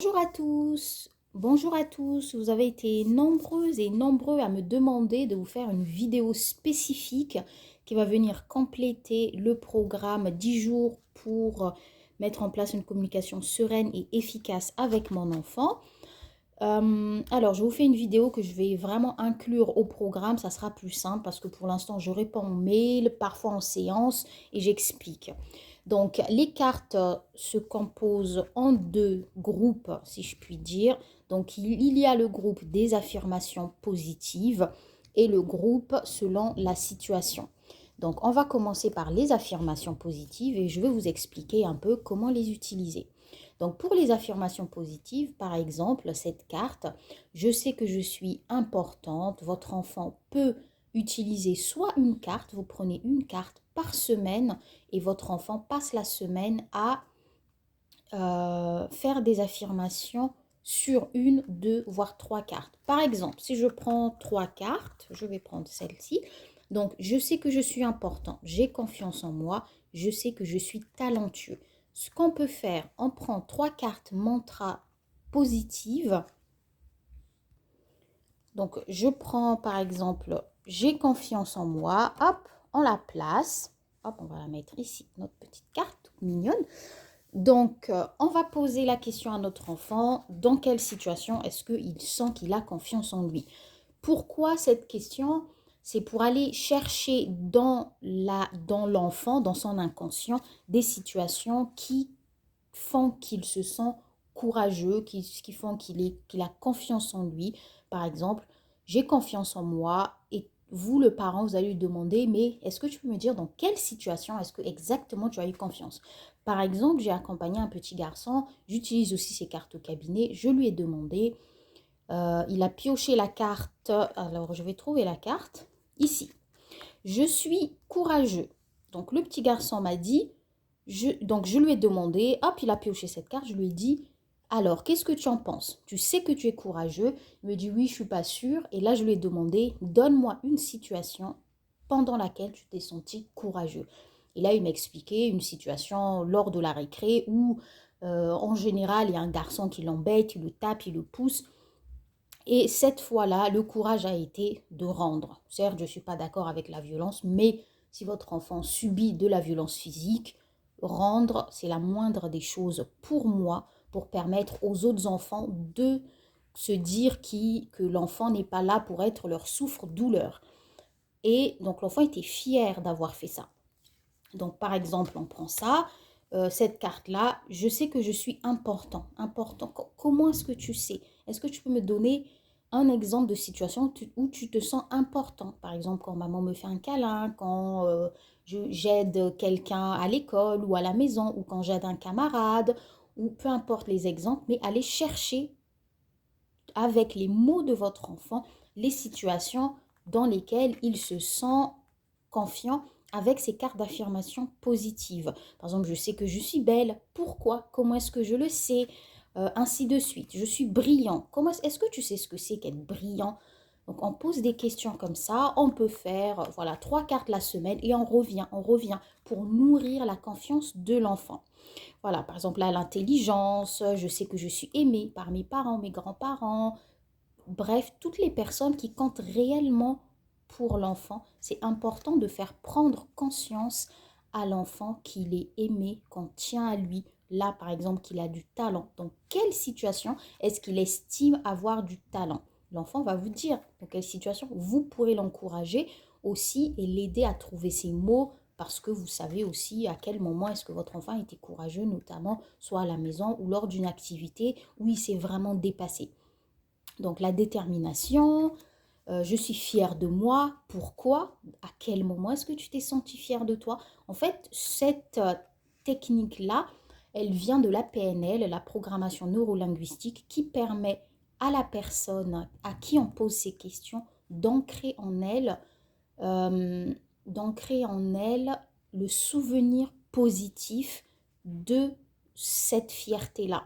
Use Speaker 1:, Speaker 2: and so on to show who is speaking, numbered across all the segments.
Speaker 1: Bonjour à tous, vous avez été nombreuses et nombreux à me demander de vous faire une vidéo spécifique qui va venir compléter le programme 10 jours pour mettre en place une communication sereine et efficace avec mon enfant. Alors, je vous fais une vidéo que je vais vraiment inclure au programme, ça sera plus simple parce que pour l'instant, je réponds aux mails, parfois en séance et j'explique. Donc, les cartes se composent en deux groupes, si je puis dire. Donc, il y a le groupe des affirmations positives et le groupe selon la situation. Donc, on va commencer par les affirmations positives et je vais vous expliquer un peu comment les utiliser. Donc, pour les affirmations positives, par exemple, cette carte, je sais que je suis importante. Votre enfant peut utiliser soit une carte, vous prenez une carte par semaine et votre enfant passe la semaine à faire des affirmations sur une, deux, voire trois cartes. Par exemple, si je prends trois cartes, je vais prendre celle-ci. Donc, je sais que je suis important, j'ai confiance en moi, je sais que je suis talentueux. Ce qu'on peut faire, on prend trois cartes mantra positives. Donc, je prends par exemple, j'ai confiance en moi. Hop, on la place. Hop, on va la mettre ici, notre petite carte mignonne. Donc, on va poser la question à notre enfant, dans quelle situation est-ce qu'il sent qu'il a confiance en lui? Pourquoi cette question? C'est pour aller chercher dans l'enfant, dans son inconscient, des situations qui font qu'il se sent courageux, qui font qu'il a confiance en lui. Par exemple, j'ai confiance en moi et vous, le parent, vous allez lui demander, mais est-ce que tu peux me dire dans quelle situation est-ce que exactement tu as eu confiance? Par exemple, j'ai accompagné un petit garçon, j'utilise aussi ses cartes au cabinet, je lui ai demandé, il a pioché la carte, alors je vais trouver la carte, ici. Je suis courageux. Donc le petit garçon m'a dit, donc je lui ai demandé, hop, il a pioché cette carte, je lui ai dit, alors qu'est-ce que tu en penses? Tu sais que tu es courageux? Il me dit oui, je suis pas sûre. Et là, je lui ai demandé, donne-moi une situation pendant laquelle tu t'es senti courageux. Et là, il m'a expliqué une situation lors de la récré où, en général, il y a un garçon qui l'embête, il le tape, il le pousse. Et cette fois-là, le courage a été de rendre. Certes, je ne suis pas d'accord avec la violence, mais si votre enfant subit de la violence physique, rendre, c'est la moindre des choses pour moi, pour permettre aux autres enfants de se dire que l'enfant n'est pas là pour être leur souffre-douleur. Et donc l'enfant était fier d'avoir fait ça. Donc par exemple, on prend ça, cette carte-là, je sais que je suis important. Important, comment est-ce que tu sais? Est-ce que tu peux me donner un exemple de situation où tu te sens important? Par exemple, quand maman me fait un câlin, quand j'aide quelqu'un à l'école ou à la maison, ou quand j'aide un camarade, ou peu importe les exemples, mais allez chercher avec les mots de votre enfant les situations dans lesquelles il se sent confiant avec ces cartes d'affirmation positive. Par exemple, je sais que je suis belle. Pourquoi? Comment est-ce que je le sais? Ainsi de suite. Je suis brillant. Comment est-ce que tu sais ce que c'est qu'être brillant? Donc, on pose des questions comme ça. On peut faire, voilà, trois cartes la semaine et on revient pour nourrir la confiance de l'enfant. Voilà, par exemple, là, l'intelligence, je sais que je suis aimée par mes parents, mes grands-parents, bref, toutes les personnes qui comptent réellement pour l'enfant. C'est important de faire prendre conscience à l'enfant qu'il est aimé, qu'on tient à lui. Là, par exemple, qu'il a du talent. Dans quelle situation est-ce qu'il estime avoir du talent? L'enfant va vous dire dans quelle situation vous pourrez l'encourager aussi et l'aider à trouver ses mots parce que vous savez aussi à quel moment est-ce que votre enfant était courageux, notamment soit à la maison ou lors d'une activité où il s'est vraiment dépassé. Donc la détermination, je suis fière de moi. Pourquoi? À quel moment est-ce que tu t'es senti fière de toi? En fait, cette technique-là, elle vient de la PNL, la programmation neurolinguistique, qui permet à la personne à qui on pose ces questions d'ancrer en elle, euh, d'ancrer en elle le souvenir positif de cette fierté-là.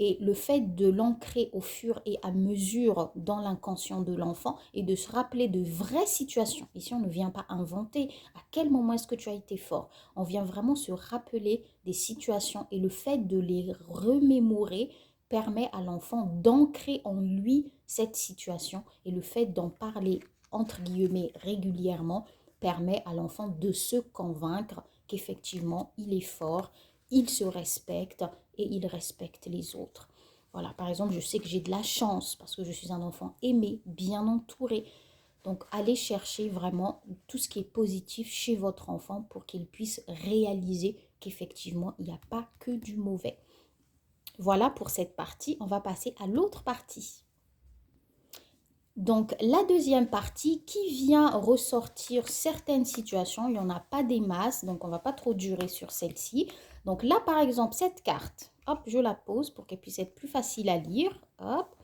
Speaker 1: Et le fait de l'ancrer au fur et à mesure dans l'inconscient de l'enfant et de se rappeler de vraies situations. Ici, on ne vient pas inventer à quel moment est-ce que tu as été fort. On vient vraiment se rappeler des situations et le fait de les remémorer permet à l'enfant d'ancrer en lui cette situation et le fait d'en parler entre guillemets régulièrement permet à l'enfant de se convaincre qu'effectivement il est fort, il se respecte et il respecte les autres. Voilà, par exemple, je sais que j'ai de la chance parce que je suis un enfant aimé, bien entouré. Donc, allez chercher vraiment tout ce qui est positif chez votre enfant pour qu'il puisse réaliser qu'effectivement, il n'y a pas que du mauvais. Voilà pour cette partie. On va passer à l'autre partie. Donc, la deuxième partie qui vient ressortir certaines situations, il n'y en a pas des masses, donc on ne va pas trop durer sur celle-ci. Donc là, par exemple, cette carte, hop, je la pose pour qu'elle puisse être plus facile à lire. Hop.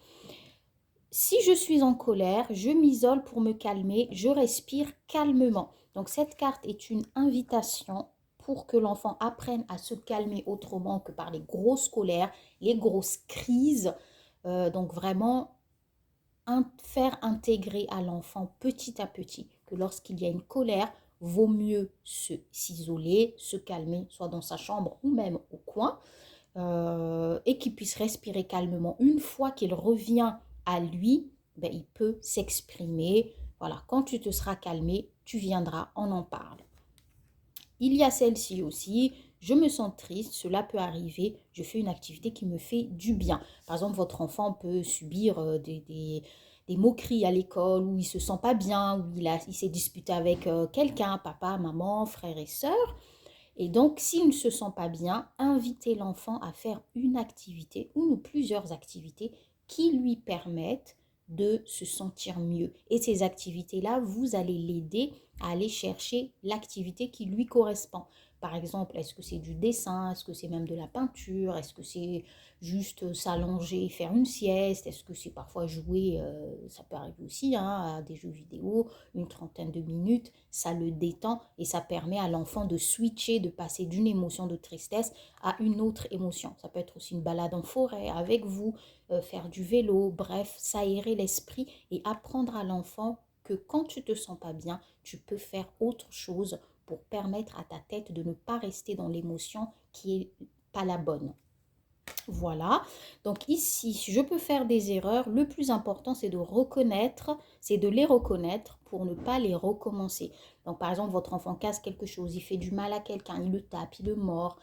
Speaker 1: Si je suis en colère, je m'isole pour me calmer, je respire calmement. Donc cette carte est une invitation pour que l'enfant apprenne à se calmer autrement que par les grosses colères, les grosses crises. Donc vraiment faire intégrer à l'enfant petit à petit que lorsqu'il y a une colère, vaut mieux s'isoler, se calmer, soit dans sa chambre ou même au coin, et qu'il puisse respirer calmement. Une fois qu'il revient à lui, ben, il peut s'exprimer. Voilà, quand tu te seras calmé, tu viendras, on en parle. Il y a celle-ci aussi, je me sens triste, cela peut arriver, je fais une activité qui me fait du bien. Par exemple, votre enfant peut subir des moqueries à l'école, où il ne se sent pas bien, où il s'est disputé avec quelqu'un, papa, maman, frère et sœur. Et donc, s'il ne se sent pas bien, invitez l'enfant à faire une activité, une ou plusieurs activités qui lui permettent de se sentir mieux. Et ces activités-là, vous allez l'aider à aller chercher l'activité qui lui correspond. Par exemple, est-ce que c'est du dessin? Est-ce que c'est même de la peinture? Est-ce que c'est juste s'allonger, faire une sieste? Est-ce que c'est parfois jouer, ça peut arriver aussi, hein, à des jeux vidéo, une trentaine de minutes, ça le détend et ça permet à l'enfant de switcher, de passer d'une émotion de tristesse à une autre émotion. Ça peut être aussi une balade en forêt avec vous, faire du vélo, bref, s'aérer l'esprit et apprendre à l'enfant que quand tu te sens pas bien, tu peux faire autre chose pour permettre à ta tête de ne pas rester dans l'émotion qui est pas la bonne. Voilà, donc ici, je peux faire des erreurs. Le plus important, c'est de reconnaître, c'est de les reconnaître pour ne pas les recommencer. Donc, par exemple, votre enfant casse quelque chose, il fait du mal à quelqu'un, il le tape, il le mord.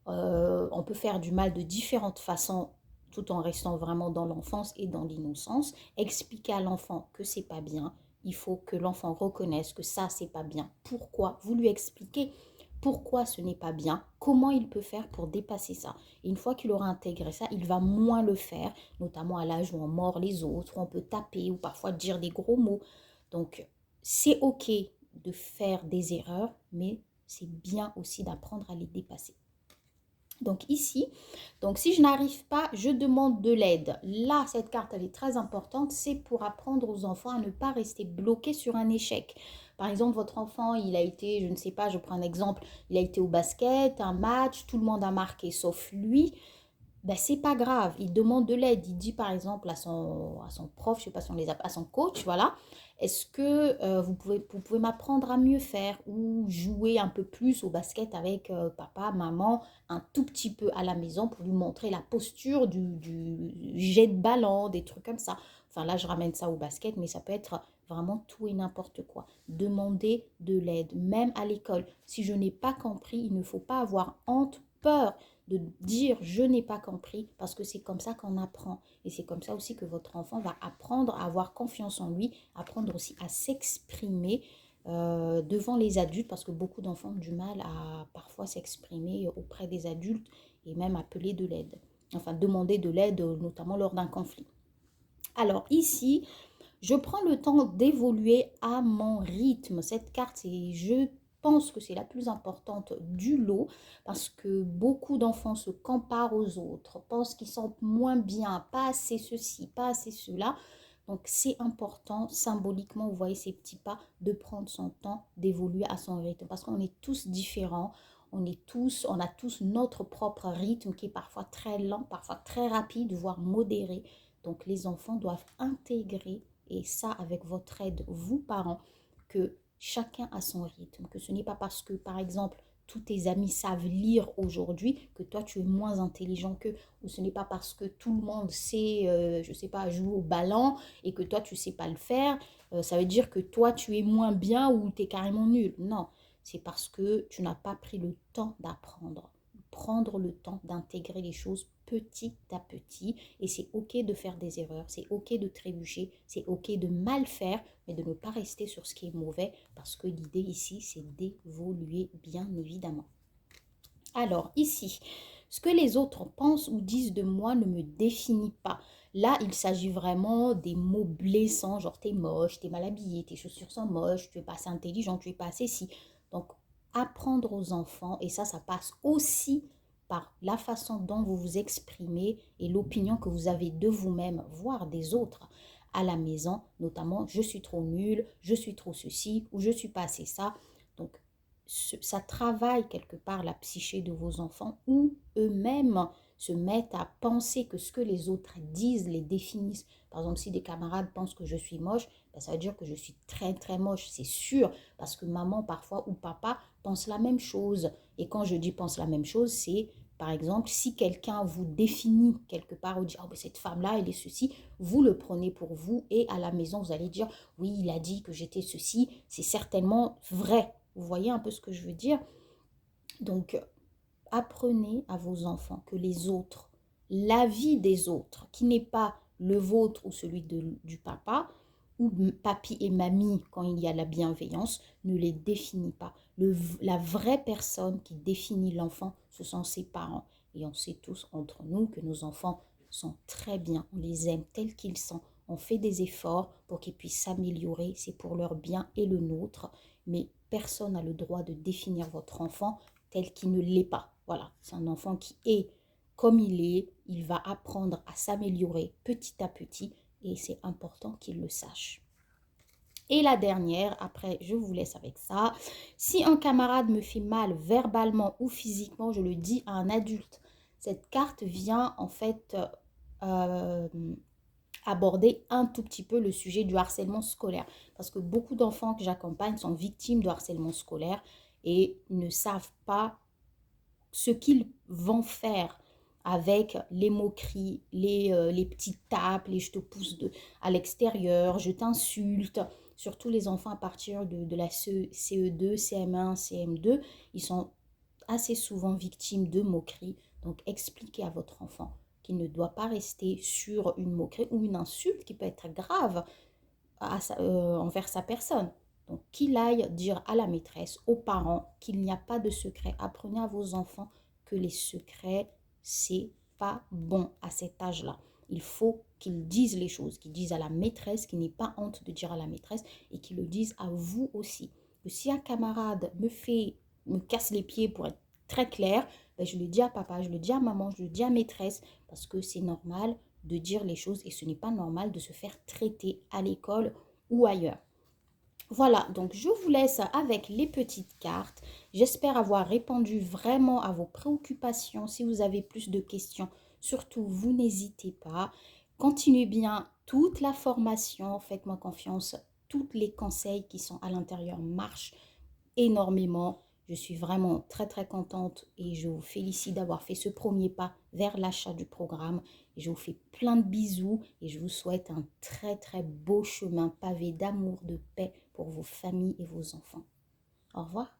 Speaker 1: On peut faire du mal de différentes façons tout en restant vraiment dans l'enfance et dans l'innocence. Expliquer à l'enfant que c'est pas bien. Il faut que l'enfant reconnaisse que ça, c'est pas bien. Pourquoi? Vous lui expliquez pourquoi ce n'est pas bien, comment il peut faire pour dépasser ça. Et une fois qu'il aura intégré ça, il va moins le faire, notamment à l'âge où on mord les autres, où on peut taper ou parfois dire des gros mots. Donc, c'est OK de faire des erreurs, mais c'est bien aussi d'apprendre à les dépasser. Donc ici, donc si je n'arrive pas, je demande de l'aide. Là, cette carte, elle est très importante. C'est pour apprendre aux enfants à ne pas rester bloqués sur un échec. Par exemple, votre enfant, il a été, je ne sais pas, je prends un exemple, il a été au basket, un match, tout le monde a marqué sauf lui. Ben, c'est pas grave, il demande de l'aide. Il dit par exemple à son prof, je sais pas si on les appelle, à son coach, voilà, est-ce que vous pouvez m'apprendre à mieux faire ou jouer un peu plus au basket avec papa, maman, un tout petit peu à la maison pour lui montrer la posture du jet de ballon, des trucs comme ça. Enfin là, je ramène ça au basket, mais ça peut être vraiment tout et n'importe quoi. Demander de l'aide, même à l'école. Si je n'ai pas compris, il ne faut pas avoir honte, peur de dire je n'ai pas compris parce que c'est comme ça qu'on apprend et c'est comme ça aussi que votre enfant va apprendre à avoir confiance en lui, apprendre aussi à s'exprimer devant les adultes parce que beaucoup d'enfants ont du mal à parfois s'exprimer auprès des adultes et même appeler de l'aide, enfin demander de l'aide notamment lors d'un conflit. Alors ici, je prends le temps d'évoluer à mon rythme. Cette carte, je pense que c'est la plus importante du lot parce que beaucoup d'enfants se comparent aux autres, pensent qu'ils sont moins bien, pas assez ceci, pas assez cela. Donc c'est important symboliquement, vous voyez ces petits pas, de prendre son temps, d'évoluer à son rythme parce qu'on est tous différents. On a tous notre propre rythme qui est parfois très lent, parfois très rapide, voire modéré. Donc les enfants doivent intégrer et ça avec votre aide, vous parents, que chacun a son rythme, que ce n'est pas parce que, par exemple, tous tes amis savent lire aujourd'hui que toi, tu es moins intelligent qu'eux. Ou ce n'est pas parce que tout le monde sait, je ne sais pas, jouer au ballon et que toi, tu ne sais pas le faire, ça veut dire que toi, tu es moins bien ou tu es carrément nul. Non, c'est parce que tu n'as pas pris le temps d'apprendre. Prendre le temps d'intégrer les choses petit à petit. Et c'est OK de faire des erreurs, c'est OK de trébucher, c'est OK de mal faire, mais de ne pas rester sur ce qui est mauvais parce que l'idée ici, c'est d'évoluer bien évidemment. Alors ici, ce que les autres pensent ou disent de moi ne me définit pas. Là, il s'agit vraiment des mots blessants, genre t'es moche, t'es mal habillé, tes chaussures sont moches, tu es pas assez intelligent, tu es pas assez si. Donc, apprendre aux enfants, et ça passe aussi par la façon dont vous vous exprimez et l'opinion que vous avez de vous-même, voire des autres à la maison, notamment je suis trop nul, je suis trop ceci ou je suis pas assez ça. Donc, ça travaille quelque part la psyché de vos enfants ou eux-mêmes se mettent à penser que ce que les autres disent les définissent. Par exemple, si des camarades pensent que je suis moche, ben ça veut dire que je suis très très moche, c'est sûr, parce que maman parfois ou papa pense la même chose. Et quand je dis pense la même chose, c'est par exemple, si quelqu'un vous définit quelque part ou dit oh, ben cette femme-là, elle est ceci, vous le prenez pour vous et à la maison, vous allez dire oui, il a dit que j'étais ceci, c'est certainement vrai. Vous voyez un peu ce que je veux dire? Donc, apprenez à vos enfants que les autres, l'avis des autres, qui n'est pas le vôtre ou celui du papa, ou papi et mamie quand il y a la bienveillance, ne les définit pas. La vraie personne qui définit l'enfant, ce sont ses parents. Et on sait tous entre nous que nos enfants sont très bien, on les aime tels qu'ils sont. On fait des efforts pour qu'ils puissent s'améliorer, c'est pour leur bien et le nôtre, mais personne n'a le droit de définir votre enfant tel qu'il ne l'est pas. Voilà, c'est un enfant qui est comme il va apprendre à s'améliorer petit à petit et c'est important qu'il le sache. Et la dernière, après je vous laisse avec ça, si un camarade me fait mal verbalement ou physiquement, je le dis à un adulte. Cette carte vient en fait aborder un tout petit peu le sujet du harcèlement scolaire. Parce que beaucoup d'enfants que j'accompagne sont victimes de harcèlement scolaire et ne savent pas ce qu'ils vont faire avec les moqueries, les petites tapes, les je te pousse à l'extérieur, je t'insulte. Surtout les enfants à partir de la CE2, CM1, CM2, ils sont assez souvent victimes de moqueries. Donc expliquez à votre enfant qu'il ne doit pas rester sur une moquerie ou une insulte qui peut être grave envers sa personne. Donc, qu'il aille dire à la maîtresse, aux parents, qu'il n'y a pas de secret. Apprenez à vos enfants que les secrets, c'est pas bon à cet âge-là. Il faut qu'ils disent les choses, qu'ils disent à la maîtresse, qu'ils n'aient pas honte de dire à la maîtresse et qu'ils le disent à vous aussi. Que si un camarade me casse les pieds pour être très clair, ben je le dis à papa, je le dis à maman, je le dis à maîtresse parce que c'est normal de dire les choses et ce n'est pas normal de se faire traiter à l'école ou ailleurs. Voilà, donc je vous laisse avec les petites cartes. J'espère avoir répondu vraiment à vos préoccupations. Si vous avez plus de questions, surtout, vous n'hésitez pas. Continuez bien toute la formation, faites-moi confiance. Tous les conseils qui sont à l'intérieur marchent énormément. Je suis vraiment très très contente et je vous félicite d'avoir fait ce premier pas vers l'achat du programme. Et je vous fais plein de bisous et je vous souhaite un très très beau chemin pavé d'amour, de paix pour vos familles et vos enfants. Au revoir.